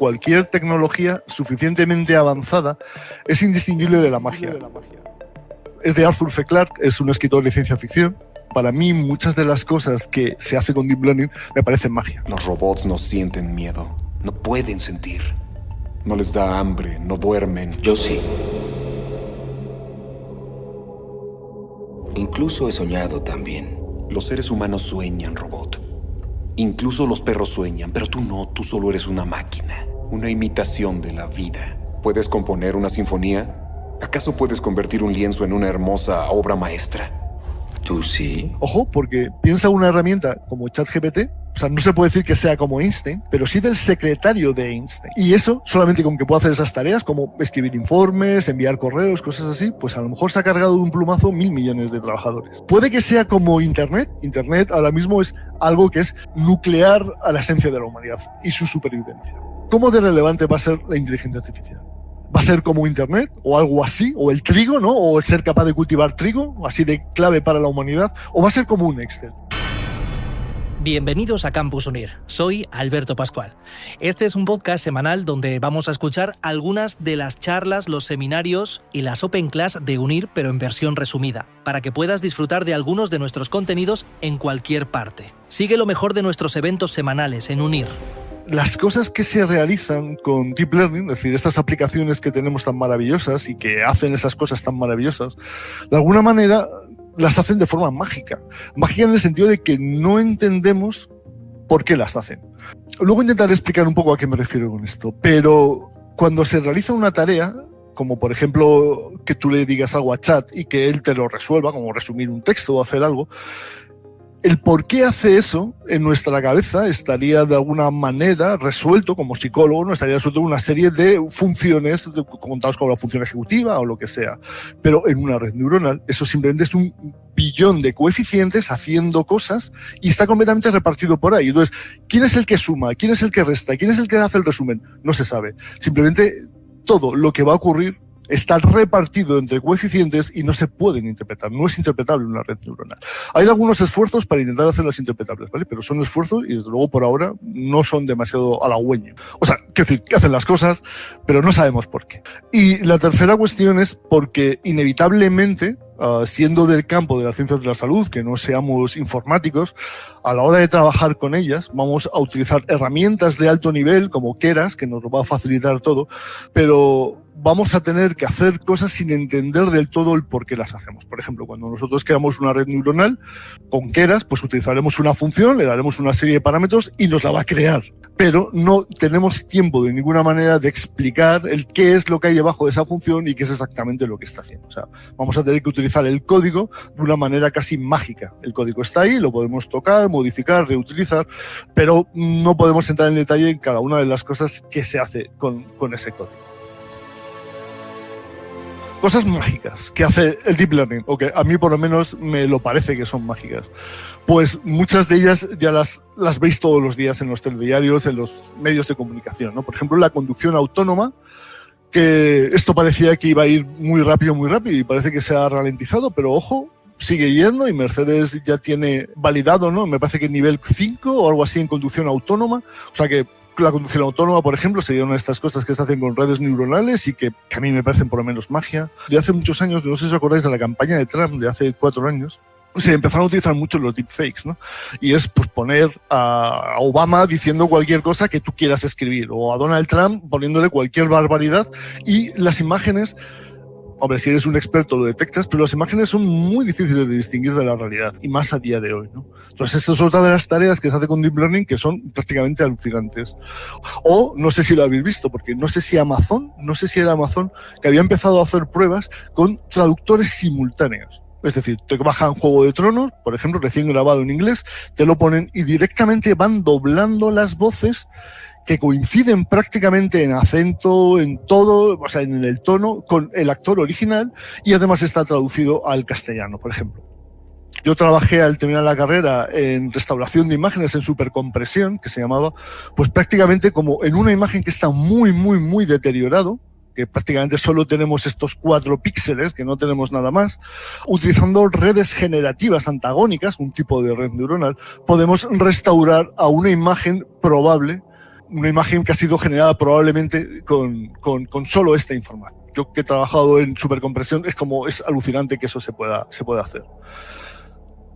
cualquier tecnología suficientemente avanzada es indistinguible de la magia. Es de Arthur C. Clarke, es un escritor de ciencia ficción. Para mí, muchas de las cosas que se hace con Deep Learning me parecen magia. Los robots no sienten miedo, no pueden sentir. No les da hambre, no duermen. Yo sí. Incluso he soñado también. Los seres humanos sueñan, robot. Incluso los perros sueñan, pero tú no, tú solo eres una máquina. Una imitación de la vida. ¿Puedes componer una sinfonía? ¿Acaso puedes convertir un lienzo en una hermosa obra maestra? ¿Tú sí? Ojo, porque piensa una herramienta como ChatGPT, o sea, no se puede decir que sea como Einstein, pero sí del secretario de Einstein. Y eso, solamente con que pueda hacer esas tareas, como escribir informes, enviar correos, cosas así, pues a lo mejor se ha cargado de un plumazo 1.000 millones de trabajadores. Puede que sea como Internet. Internet ahora mismo es algo que es nuclear a la esencia de la humanidad y su supervivencia. ¿Cómo de relevante va a ser la inteligencia artificial? ¿Va a ser como Internet o algo así? ¿O el trigo, no? ¿O el ser capaz de cultivar trigo? ¿Así de clave para la humanidad? ¿O va a ser como un Excel? Bienvenidos a Campus Unir. Soy Alberto Pascual. Este es un podcast semanal donde vamos a escuchar algunas de las charlas, los seminarios y las Open Class de Unir, pero en versión resumida, para que puedas disfrutar de algunos de nuestros contenidos en cualquier parte. Sigue lo mejor de nuestros eventos semanales en Unir. Las cosas que se realizan con Deep Learning, es decir, estas aplicaciones que tenemos tan maravillosas y que hacen esas cosas tan maravillosas, de alguna manera las hacen de forma mágica. Mágica en el sentido de que no entendemos por qué las hacen. Luego intentaré explicar un poco a qué me refiero con esto, pero cuando se realiza una tarea, como por ejemplo que tú le digas algo a Chat y que él te lo resuelva, como resumir un texto o hacer algo, el por qué hace eso en nuestra cabeza estaría de alguna manera resuelto, como psicólogo, no estaría resuelto una serie de funciones contadas como la función ejecutiva o lo que sea. Pero en una red neuronal eso simplemente es un billón de coeficientes haciendo cosas y está completamente repartido por ahí. Entonces, ¿quién es el que suma? ¿Quién es el que resta? ¿Quién es el que hace el resumen? No se sabe. Simplemente todo lo que va a ocurrir está repartido entre coeficientes y no se pueden interpretar. No es interpretable una red neuronal. Hay algunos esfuerzos para intentar hacerlas interpretables, ¿vale? Pero son esfuerzos y desde luego por ahora no son demasiado halagüeños. O sea, quiero decir, que hacen las cosas, pero no sabemos por qué. Y la tercera cuestión es porque inevitablemente, siendo del campo de las ciencias de la salud, que no seamos informáticos, a la hora de trabajar con ellas vamos a utilizar herramientas de alto nivel como Keras, que nos va a facilitar todo, pero vamos a tener que hacer cosas sin entender del todo el por qué las hacemos. Por ejemplo, cuando nosotros creamos una red neuronal con Keras, pues utilizaremos una función, le daremos una serie de parámetros y nos la va a crear. Pero no tenemos tiempo de ninguna manera de explicar el qué es lo que hay debajo de esa función y qué es exactamente lo que está haciendo. O sea, vamos a tener que utilizar el código de una manera casi mágica. El código está ahí, lo podemos tocar, modificar, reutilizar, pero no podemos entrar en detalle en cada una de las cosas que se hace con ese código. Cosas mágicas que hace el Deep Learning, o que a mí por lo menos me lo parece que son mágicas. Pues muchas de ellas ya las veis todos los días en los telediarios, en los medios de comunicación, ¿no? Por ejemplo, la conducción autónoma, que esto parecía que iba a ir muy rápido y parece que se ha ralentizado, pero ojo, sigue yendo y Mercedes ya tiene validado, ¿no? Me parece que nivel 5 o algo así en conducción autónoma, o sea que la conducción autónoma, por ejemplo, sería una de estas cosas que se hacen con redes neuronales y que a mí me parecen por lo menos magia. De hace muchos años, no sé si os acordáis de la campaña de Trump de hace 4 años, se empezaron a utilizar mucho los deepfakes, ¿no? Y es pues poner a Obama diciendo cualquier cosa que tú quieras escribir o a Donald Trump poniéndole cualquier barbaridad y las imágenes. Hombre, si eres un experto lo detectas, pero las imágenes son muy difíciles de distinguir de la realidad, y más a día de hoy, ¿no? Entonces, esto es otra de las tareas que se hace con Deep Learning que son prácticamente alucinantes. O, no sé si lo habéis visto, porque no sé si era Amazon, que había empezado a hacer pruebas con traductores simultáneos. Es decir, te bajan Juego de Tronos, por ejemplo, recién grabado en inglés, te lo ponen y directamente van doblando las voces que coinciden prácticamente en acento, en todo, o sea, en el tono, con el actor original y además está traducido al castellano, por ejemplo. Yo trabajé al terminar la carrera en restauración de imágenes en supercompresión, que se llamaba, pues prácticamente como en una imagen que está muy deteriorado, que prácticamente solo tenemos estos 4 píxeles, que no tenemos nada más, utilizando redes generativas antagónicas, un tipo de red neuronal, podemos restaurar a una imagen probable una imagen que ha sido generada probablemente con solo esta información. Yo que he trabajado en supercompresión, es alucinante que eso se pueda hacer.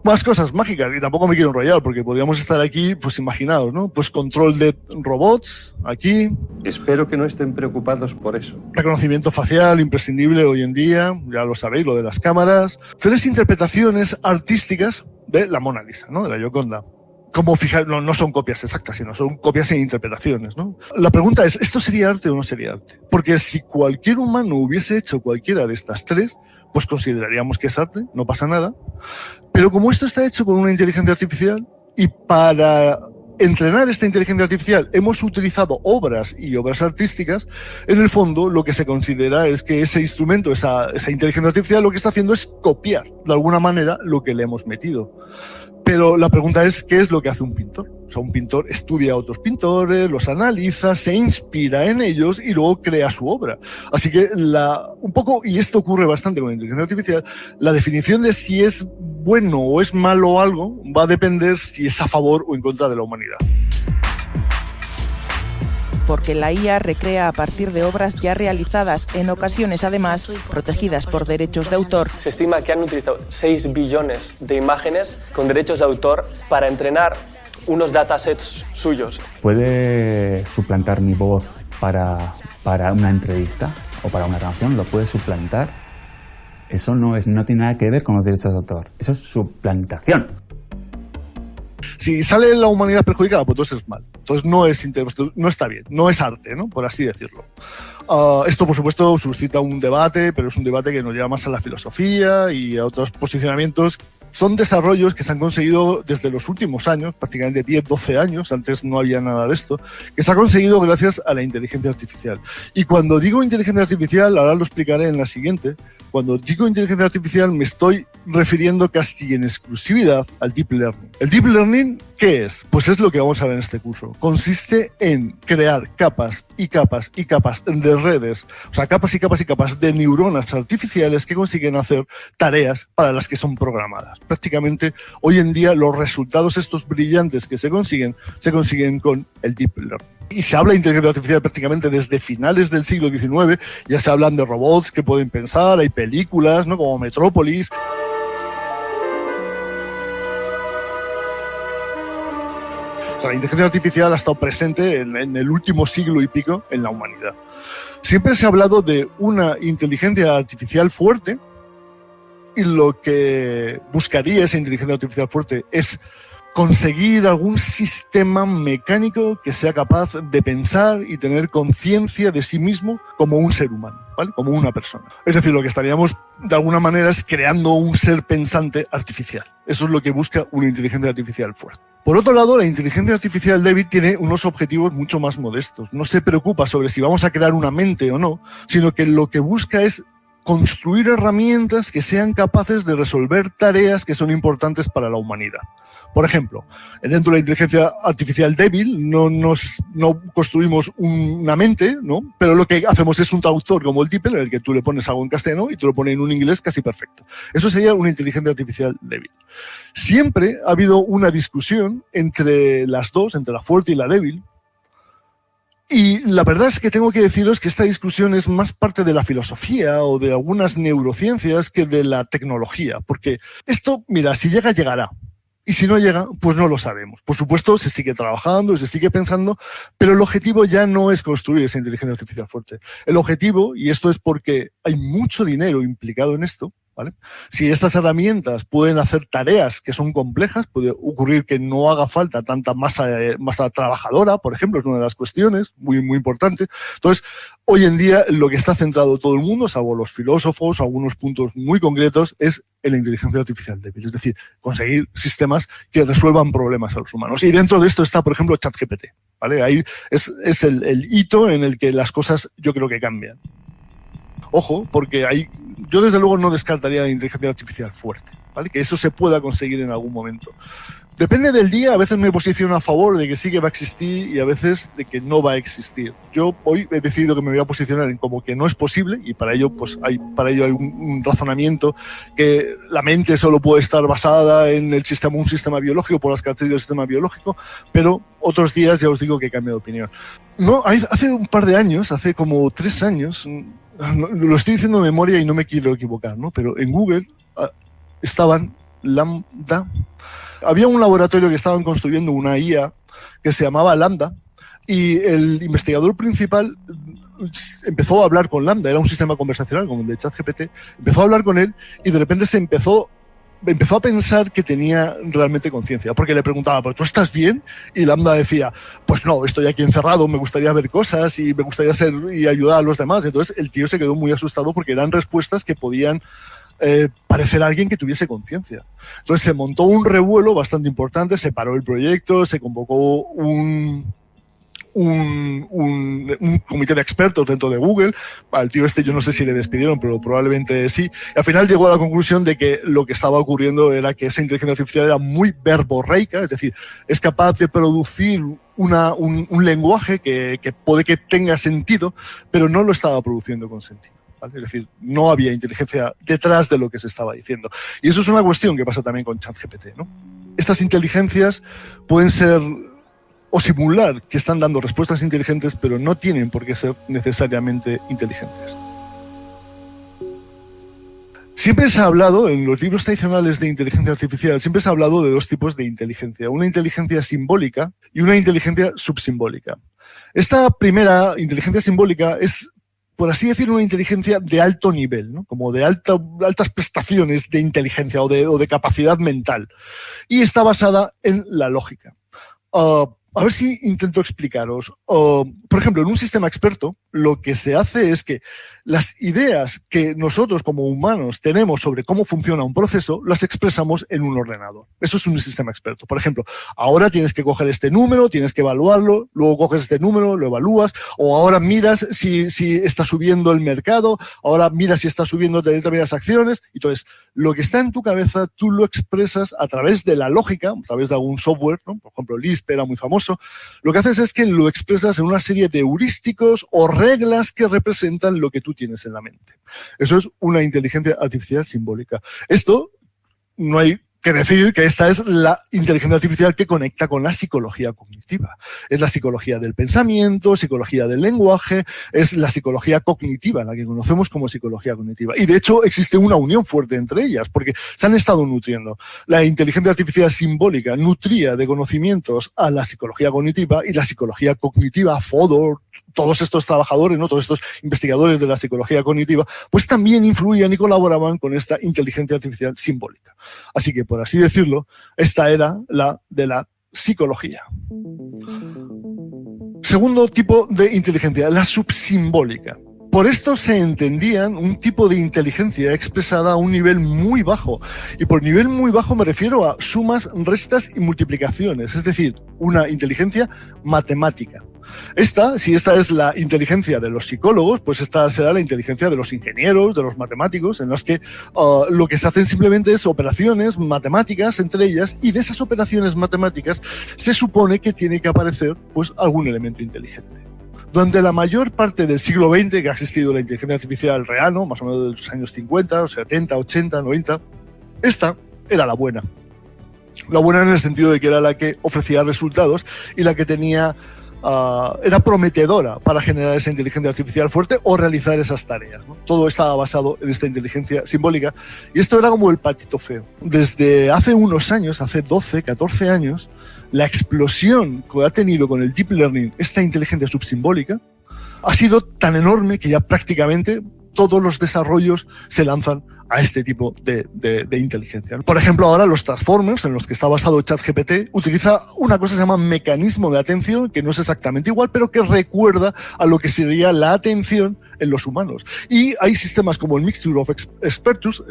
Más cosas mágicas, y tampoco me quiero enrollar, porque podríamos estar aquí, pues imaginaos, ¿no? Pues control de robots, aquí. Espero que no estén preocupados por eso. Reconocimiento facial, imprescindible hoy en día, ya lo sabéis, lo de las cámaras. 3 interpretaciones artísticas de la Mona Lisa, ¿no? De la Gioconda. Como fijar, no son copias exactas, sino son copias e interpretaciones, ¿no? La pregunta es, ¿esto sería arte o no sería arte? Porque si cualquier humano hubiese hecho cualquiera de estas 3, pues consideraríamos que es arte, no pasa nada. Pero como esto está hecho con una inteligencia artificial, y para entrenar esta inteligencia artificial hemos utilizado obras y obras artísticas, en el fondo lo que se considera es que ese instrumento, esa inteligencia artificial, lo que está haciendo es copiar de alguna manera lo que le hemos metido. Pero la pregunta es, ¿qué es lo que hace un pintor? O sea, un pintor estudia a otros pintores, los analiza, se inspira en ellos y luego crea su obra. Así que un poco, y esto ocurre bastante con la inteligencia artificial, la definición de si es bueno o es malo algo va a depender si es a favor o en contra de la humanidad. Porque la IA recrea a partir de obras ya realizadas, en ocasiones además protegidas por derechos de autor. Se estima que han utilizado 6 billones de imágenes con derechos de autor para entrenar unos datasets suyos. ¿Puede suplantar mi voz para una entrevista o para una canción? ¿Lo puede suplantar? Eso no tiene nada que ver con los derechos de autor. Eso es suplantación. Si sale la humanidad perjudicada, pues entonces es mal. Entonces no está bien, no es arte, ¿no? Por así decirlo. Esto, por supuesto, suscita un debate, pero es un debate que nos lleva más a la filosofía y a otros posicionamientos. Son desarrollos que se han conseguido desde los últimos años, prácticamente 10, 12 años, antes no había nada de esto, que se ha conseguido gracias a la inteligencia artificial. Y cuando digo inteligencia artificial, ahora lo explicaré en la siguiente, cuando digo inteligencia artificial me estoy refiriendo casi en exclusividad al Deep Learning. ¿El Deep Learning qué es? Pues es lo que vamos a ver en este curso. Consiste en crear capas y capas y capas de redes, o sea, capas y capas y capas de neuronas artificiales que consiguen hacer tareas para las que son programadas. Prácticamente hoy en día los resultados estos brillantes que se consiguen con el Deep Learning. Y se habla de inteligencia artificial prácticamente desde finales del siglo XIX, ya se hablan de robots que pueden pensar, hay películas, ¿no? Como Metrópolis. O sea, la inteligencia artificial ha estado presente en el último siglo y pico en la humanidad. Siempre se ha hablado de una inteligencia artificial fuerte, y lo que buscaría esa inteligencia artificial fuerte es conseguir algún sistema mecánico que sea capaz de pensar y tener conciencia de sí mismo como un ser humano, ¿vale? Como una persona. Es decir, lo que estaríamos de alguna manera es creando un ser pensante artificial. Eso es lo que busca una inteligencia artificial fuerte. Por otro lado, la inteligencia artificial débil tiene unos objetivos mucho más modestos. No se preocupa sobre si vamos a crear una mente o no, sino que lo que busca es construir herramientas que sean capaces de resolver tareas que son importantes para la humanidad. Por ejemplo, dentro de la inteligencia artificial débil no construimos una mente, ¿no? Pero lo que hacemos es un traductor como el DeepL, en el que tú le pones algo en castellano y te lo pone en un inglés casi perfecto. Eso sería una inteligencia artificial débil. Siempre ha habido una discusión entre las dos, entre la fuerte y la débil. Y la verdad es que tengo que deciros que esta discusión es más parte de la filosofía o de algunas neurociencias que de la tecnología. Porque esto, mira, si llega, llegará. Y si no llega, pues no lo sabemos. Por supuesto, se sigue trabajando y se sigue pensando, pero el objetivo ya no es construir esa inteligencia artificial fuerte. El objetivo, y esto es porque hay mucho dinero implicado en esto, ¿vale? Si estas herramientas pueden hacer tareas que son complejas, puede ocurrir que no haga falta tanta masa trabajadora, por ejemplo, es una de las cuestiones muy, muy importante. Entonces, hoy en día lo que está centrado todo el mundo, salvo los filósofos, algunos puntos muy concretos, es en la inteligencia artificial débil, es decir, conseguir sistemas que resuelvan problemas a los humanos. Y dentro de esto está, por ejemplo, ChatGPT, ¿vale? Ahí es el hito en el que las cosas yo creo que cambian. Ojo, porque yo desde luego no descartaría la inteligencia artificial fuerte, ¿vale? Que eso se pueda conseguir en algún momento. Depende del día, a veces me posiciono a favor de que sí que va a existir y a veces de que no va a existir. Yo hoy he decidido que me voy a posicionar en como que no es posible y para ello pues hay un razonamiento que la mente solo puede estar basada en un sistema biológico por las características del sistema biológico, pero otros días ya os digo que he cambiado de opinión. No, hace un par de años, hace como 3 años, lo estoy diciendo de memoria y no me quiero equivocar, ¿no? Pero en Google estaban Lambda. Había un laboratorio que estaban construyendo una IA que se llamaba Lambda, y el investigador principal empezó a hablar con Lambda, era un sistema conversacional como el de ChatGPT, empezó a hablar con él y de repente empezó a pensar que tenía realmente conciencia, porque le preguntaba, ¿pero tú estás bien? Y Lambda decía, pues no, estoy aquí encerrado, me gustaría ver cosas y me gustaría y ayudar a los demás. Entonces el tío se quedó muy asustado porque eran respuestas que podían parecer a alguien que tuviese conciencia. Entonces se montó un revuelo bastante importante, se paró el proyecto, se convocó un comité de expertos dentro de Google. Al tío yo no sé si le despidieron, pero probablemente sí. Y al final llegó a la conclusión de que lo que estaba ocurriendo era que esa inteligencia artificial era muy verborreica, es decir, es capaz de producir un lenguaje que puede que tenga sentido, pero no lo estaba produciendo con sentido. ¿Vale? Es decir, no había inteligencia detrás de lo que se estaba diciendo. Y eso es una cuestión que pasa también con ChatGPT, ¿no? Estas inteligencias pueden ser o simular que están dando respuestas inteligentes, pero no tienen por qué ser necesariamente inteligentes. Siempre se ha hablado, en los libros tradicionales de inteligencia artificial, siempre se ha hablado de 2 tipos de inteligencia, una inteligencia simbólica y una inteligencia subsimbólica. Esta primera inteligencia simbólica es, por así decirlo, una inteligencia de alto nivel, ¿no? Como de altas prestaciones de inteligencia o de capacidad mental, y está basada en la lógica. A ver si intento explicaros. Por ejemplo, en un sistema experto, lo que se hace es que las ideas que nosotros como humanos tenemos sobre cómo funciona un proceso, las expresamos en un ordenador. Eso es un sistema experto. Por ejemplo, ahora tienes que coger este número, tienes que evaluarlo, luego coges este número, lo evalúas, o ahora miras si está subiendo el mercado, ahora miras si está subiendo determinadas acciones. Entonces, lo que está en tu cabeza, tú lo expresas a través de la lógica, a través de algún software, ¿no? Por ejemplo, Lisp era muy famoso. Lo que haces es que lo expresas en una serie de heurísticos o reglas que representan lo que tú tienes en la mente. Eso es una inteligencia artificial simbólica. Esto, no hay que decir que esta es la inteligencia artificial que conecta con la psicología cognitiva. Es la psicología del pensamiento, psicología del lenguaje, es la psicología cognitiva, la que conocemos como psicología cognitiva. Y de hecho existe una unión fuerte entre ellas, porque se han estado nutriendo. La inteligencia artificial simbólica nutría de conocimientos a la psicología cognitiva, y la psicología cognitiva, Fodor, todos estos trabajadores, ¿no? Todos estos investigadores de la psicología cognitiva, pues también influían y colaboraban con esta inteligencia artificial simbólica. Así que, por así decirlo, esta era la de la psicología. Segundo tipo de inteligencia, la subsimbólica. Por esto se entendían un tipo de inteligencia expresada a un nivel muy bajo. Y por nivel muy bajo me refiero a sumas, restas y multiplicaciones, es decir, una inteligencia matemática. Si esta es la inteligencia de los psicólogos, pues esta será la inteligencia de los ingenieros, de los matemáticos, en las que lo que se hacen simplemente es operaciones matemáticas entre ellas, y de esas operaciones matemáticas se supone que tiene que aparecer pues algún elemento inteligente. Durante la mayor parte del siglo XX, que ha existido la inteligencia artificial real, ¿no? Más o menos de los años 50, 70, 80, 90, esta era la buena. La buena en el sentido de que era la que ofrecía resultados y la que tenía era prometedora para generar esa inteligencia artificial fuerte o realizar esas tareas, ¿no? Todo estaba basado en esta inteligencia simbólica, y esto era como el patito feo. Desde hace unos años, hace 12, 14 años, la explosión que ha tenido con el Deep Learning esta inteligencia subsimbólica ha sido tan enorme que ya prácticamente todos los desarrollos se lanzan a este tipo de inteligencia. Por ejemplo, ahora los Transformers, en los que está basado ChatGPT, utiliza una cosa que se llama mecanismo de atención, que no es exactamente igual, pero que recuerda a lo que sería la atención en los humanos. Y hay sistemas como el Mixture of Expertus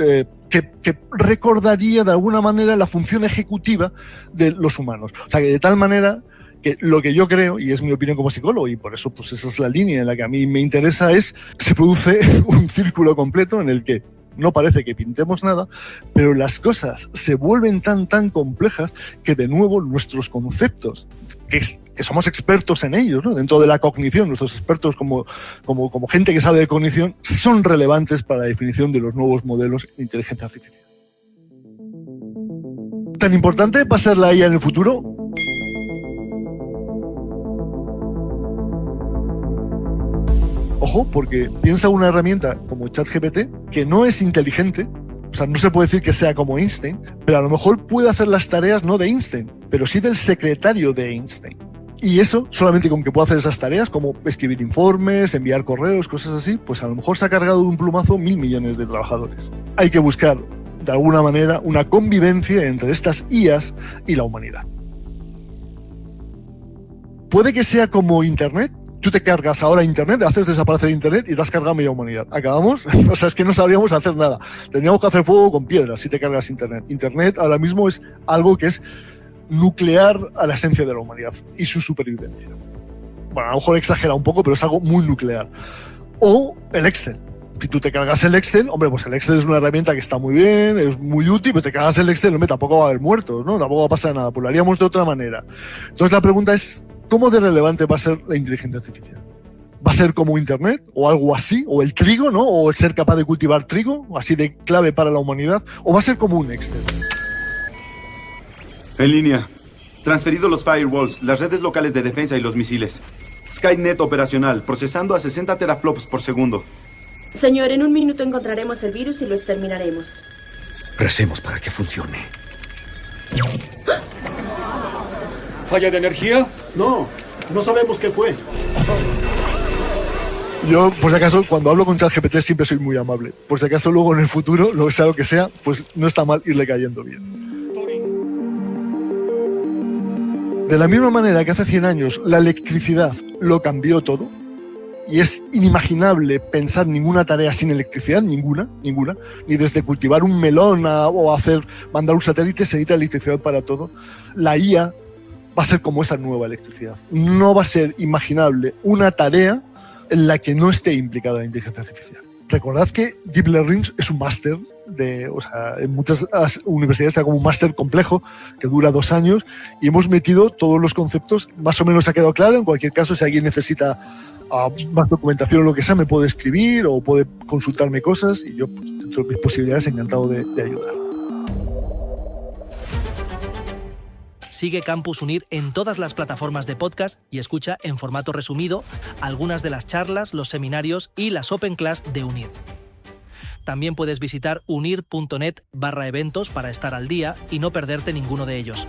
que recordaría de alguna manera la función ejecutiva de los humanos. O sea, que de tal manera que lo que yo creo, y es mi opinión como psicólogo, y por eso pues esa es la línea en la que a mí me interesa, se produce un círculo completo en el que no parece que pintemos nada, pero las cosas se vuelven tan complejas que de nuevo nuestros conceptos, que somos expertos en ellos, ¿no? Dentro de la cognición, nuestros expertos como gente que sabe de cognición, son relevantes para la definición de los nuevos modelos de inteligencia artificial. ¿Tan importante va a ser la IA en el futuro? Ojo, porque piensa una herramienta como ChatGPT que no es inteligente, o sea, no se puede decir que sea como Einstein, pero a lo mejor puede hacer las tareas no de Einstein, pero sí del secretario de Einstein. Y eso, solamente con que pueda hacer esas tareas, como escribir informes, enviar correos, cosas así, pues a lo mejor se ha cargado de un plumazo 1.000 millones de trabajadores. Hay que buscar, de alguna manera, una convivencia entre estas IAs y la humanidad. Puede que sea como Internet. Tú te cargas ahora Internet, haces desaparecer Internet y te has cargado media humanidad. ¿Acabamos? O sea, es que no sabríamos hacer nada. Tendríamos que hacer fuego con piedras si te cargas Internet. Internet ahora mismo es algo que es nuclear a la esencia de la humanidad y su supervivencia. Bueno, a lo mejor exagera un poco, pero es algo muy nuclear. O el Excel. Si tú te cargas el Excel, hombre, pues el Excel es una herramienta que está muy bien, es muy útil, pero te cargas el Excel, hombre, tampoco va a haber muertos, ¿no? Tampoco va a pasar nada, pues lo haríamos de otra manera. Entonces la pregunta es, ¿cómo de relevante va a ser la inteligencia artificial? ¿Va a ser como Internet o algo así? ¿O el trigo, ¿no? ¿O el ser capaz de cultivar trigo, así de clave para la humanidad? ¿O va a ser como un Excel? En línea. Transferido los firewalls, las redes locales de defensa y los misiles. Skynet operacional, procesando a 60 teraflops por segundo. Señor, en 1 minuto encontraremos el virus y lo exterminaremos. Recemos para que funcione. ¿Falla de energía? No sabemos qué fue. Yo, por si acaso, cuando hablo con ChatGPT siempre soy muy amable. Por si acaso luego en el futuro, lo que sea, pues no está mal irle cayendo bien. De la misma manera que hace 100 años la electricidad lo cambió todo, y es inimaginable pensar ninguna tarea sin electricidad, ninguna, ni desde cultivar un melón o mandar un satélite se necesita electricidad para todo. La IA va a ser como esa nueva electricidad. No va a ser imaginable una tarea en la que no esté implicada la inteligencia artificial. Recordad que Deep Learning es un máster, en muchas universidades está como un máster complejo que dura 2 años y hemos metido todos los conceptos, más o menos ha quedado claro. En cualquier caso, si alguien necesita más documentación o lo que sea, me puede escribir o puede consultarme cosas y yo, pues, dentro de mis posibilidades, encantado de ayudar. Sigue Campus Unir en todas las plataformas de podcast y escucha en formato resumido algunas de las charlas, los seminarios y las Open Class de UNIR. También puedes visitar unir.net/eventos para estar al día y no perderte ninguno de ellos.